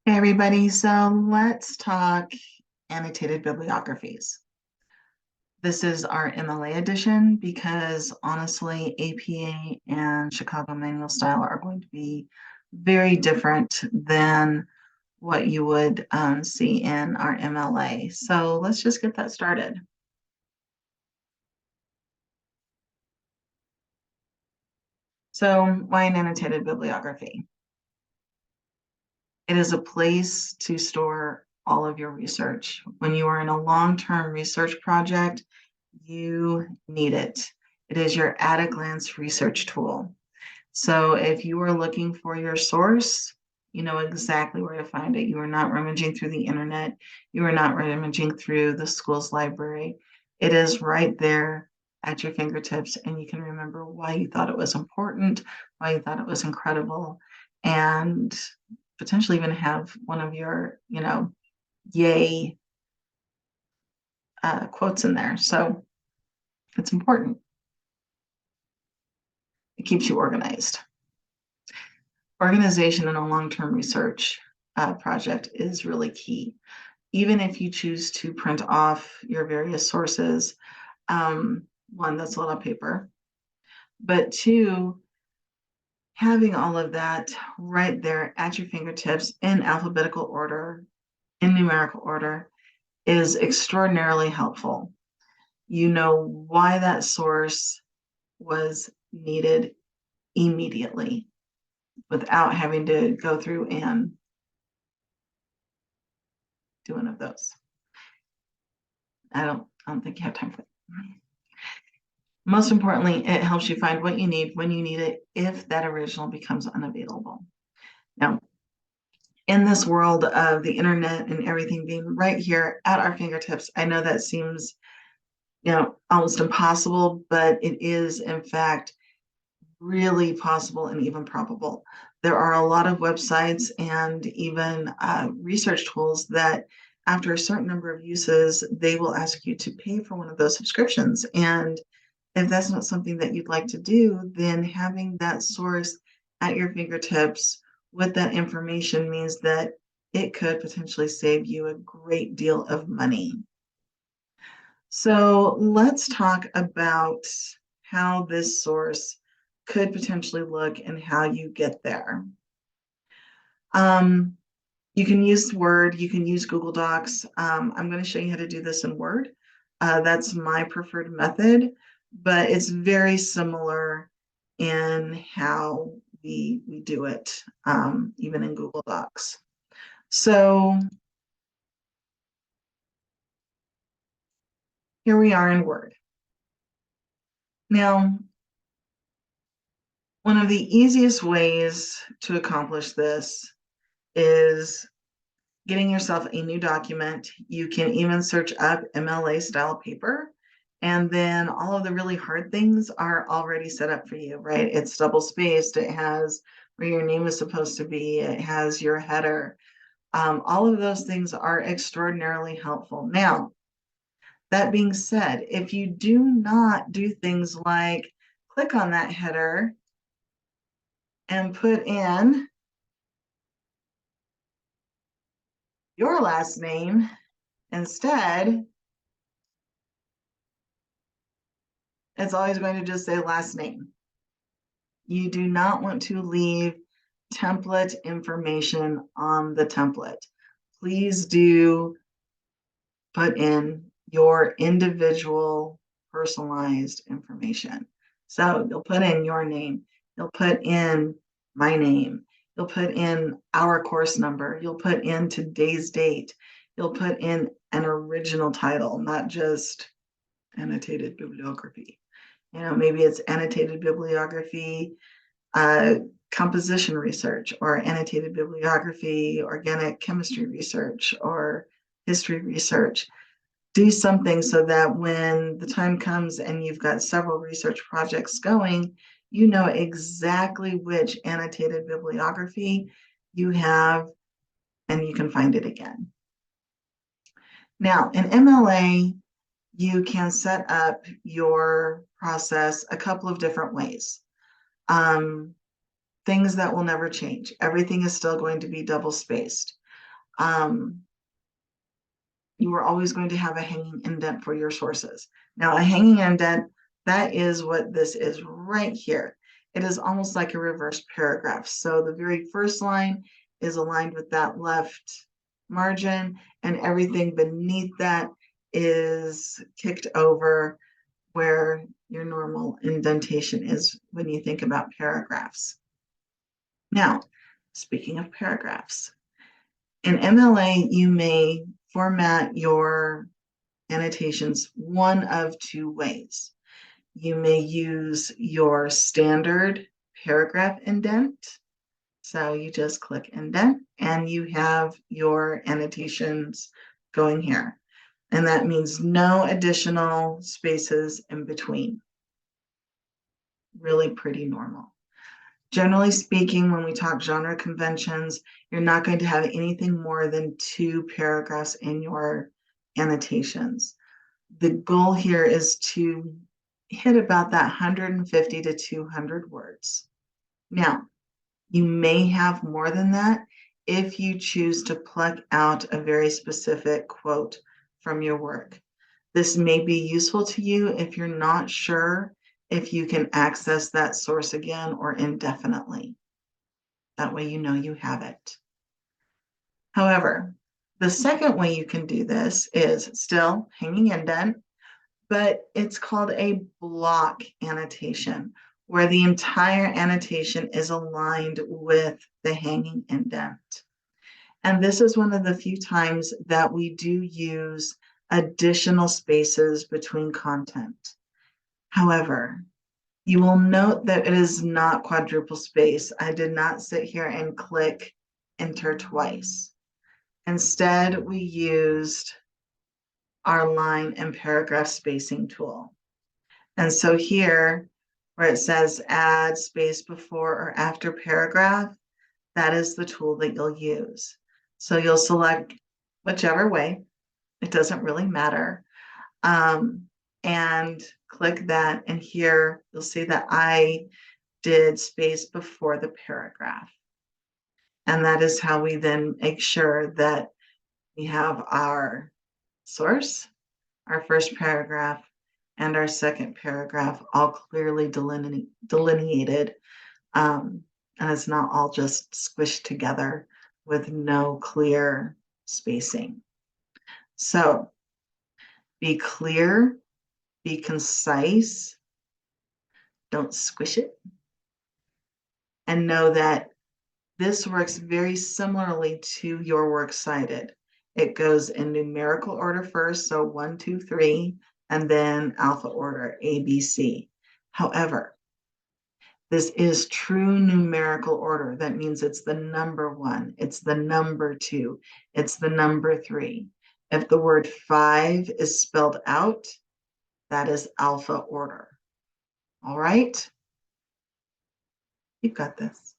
Hey everybody, so let's talk annotated bibliographies. This is our MLA edition because honestly, APA and Chicago Manual Style are going to be very different than what you would see in our MLA. So let's just get that started. So why an annotated bibliography? It is a place to store all of your research. When you are in a long-term research project, you need it. It is your at-a-glance research tool. So if you are looking for your source, you know exactly where to find it. You are not rummaging through the internet. You are not rummaging through the school's library. It is right there at your fingertips, and you can remember why you thought it was important, why you thought it was incredible, and potentially even have one of your, yay quotes in there. So it's important. It keeps you organized. Organization in a long-term research project is really key. Even if you choose to print off your various sources, one, that's a lot of paper, but two, having all of that right there at your fingertips in alphabetical order, in numerical order, is extraordinarily helpful. You know why that source was needed immediately without having to go through and do one of those. I don't think you have time for that. Most importantly, it helps you find what you need when you need it if that original becomes unavailable. Now, in this world of the internet and everything being right here at our fingertips, I know that seems, almost impossible, but it is in fact really possible and even probable. There are a lot of websites and even research tools that after a certain number of uses, they will ask you to pay for one of those subscriptions. And if that's not something that you'd like to do, then having that source at your fingertips with that information means that it could potentially save you a great deal of money. So let's talk about how this source could potentially look and how you get there. Um, you can use Word, you can use Google Docs. I'm going to show you how to do this in Word. That's my preferred method, but it's very similar in how we do it, even in Google Docs. So here we are in Word. Now, one of the easiest ways to accomplish this is getting yourself a new document. You can even search up MLA style paper, and then all of the really hard things are already set up for you, right? It's double spaced, it has where your name is supposed to be, it has your header. All of those things are extraordinarily helpful. Now, that being said, if you do not do things like click on that header and put in your last name, instead, it's always going to just say last name. You do not want to leave template information on the template. Please do put in your individual personalized information. So you'll put in your name, you'll put in my name, you'll put in our course number, you'll put in today's date, you'll put in an original title, not just annotated bibliography. Maybe it's annotated bibliography, composition research, or annotated bibliography, organic chemistry research, or history research. Do something so that when the time comes and you've got several research projects going, you know exactly which annotated bibliography you have and you can find it again. Now, in MLA, you can set up your process a couple of different ways. Things that will never change. Everything is still going to be double spaced. you are always going to have a hanging indent for your sources. Now, a hanging indent, that is what this is right here. It is almost like a reverse paragraph. So the very first line is aligned with that left margin, and everything beneath that is kicked over where your normal indentation is when you think about paragraphs. Now, speaking of paragraphs, in MLA, you may format your annotations one of two ways. You may use your standard paragraph indent. So you just click indent and you have your annotations going here. And that means no additional spaces in between. Really pretty normal. Generally speaking, when we talk genre conventions, you're not going to have anything more than 2 paragraphs in your annotations. The goal here is to hit about that 150 to 200 words. Now, you may have more than that if you choose to pluck out a very specific quote from your work. This may be useful to you if you're not sure if you can access that source again or indefinitely. That way you know you have it. However, the second way you can do this is still hanging indent, but it's called a block annotation, where the entire annotation is aligned with the hanging indent. And this is one of the few times that we do use additional spaces between content. However, you will note that it is not quadruple space. I did not sit here and click enter twice. Instead, we used our line and paragraph spacing tool. And so here, where it says add space before or after paragraph, that is the tool that you'll use. So you'll select whichever way, it doesn't really matter, and click that, and here you'll see that I did space before the paragraph. And that is how we then make sure that we have our source, our first paragraph, and our second paragraph all clearly delineated. And it's not all just squished together with no clear spacing. So be clear, be concise, don't squish it, and know that this works very similarly to your works cited. It goes in numerical order first, so 1, 2, 3, and then alpha order, A, B, C. However, this is true numerical order. That means it's the number 1, it's the number 2, it's the number 3. If the word 5 is spelled out, that is alpha order. All right? You've got this.